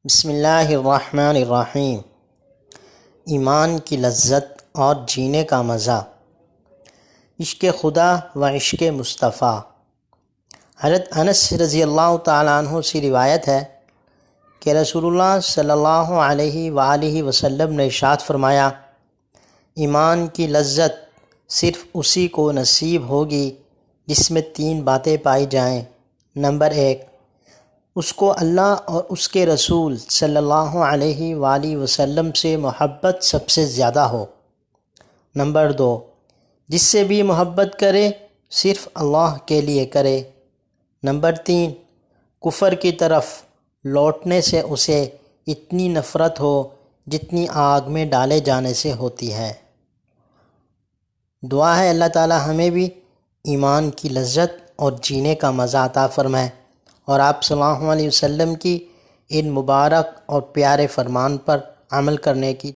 بسم اللہ الرحمن الرحیم۔ ایمان کی لذت اور جینے کا مزہ، عشق خدا و عشق مصطفیٰ۔ حضرت انس رضی اللہ تعالیٰ عنہ سے روایت ہے کہ رسول اللہ صلی اللہ علیہ وآلہ وسلم نے ارشاد فرمایا، ایمان کی لذت صرف اسی کو نصیب ہوگی جس میں 3 باتیں پائی جائیں۔ نمبر 1، اس کو اللہ اور اس کے رسول صلی اللہ علیہ وآلہ وسلم سے محبت سب سے زیادہ ہو۔ نمبر 2، جس سے بھی محبت کرے صرف اللہ کے لیے کرے۔ نمبر 3، کفر کی طرف لوٹنے سے اسے اتنی نفرت ہو جتنی آگ میں ڈالے جانے سے ہوتی ہے۔ دعا ہے اللہ تعالی ہمیں بھی ایمان کی لذت اور جینے کا مزہ عطا فرمائے، اور آپ صلی اللہ علیہ وسلم کی ان مبارک اور پیارے فرمان پر عمل کرنے کی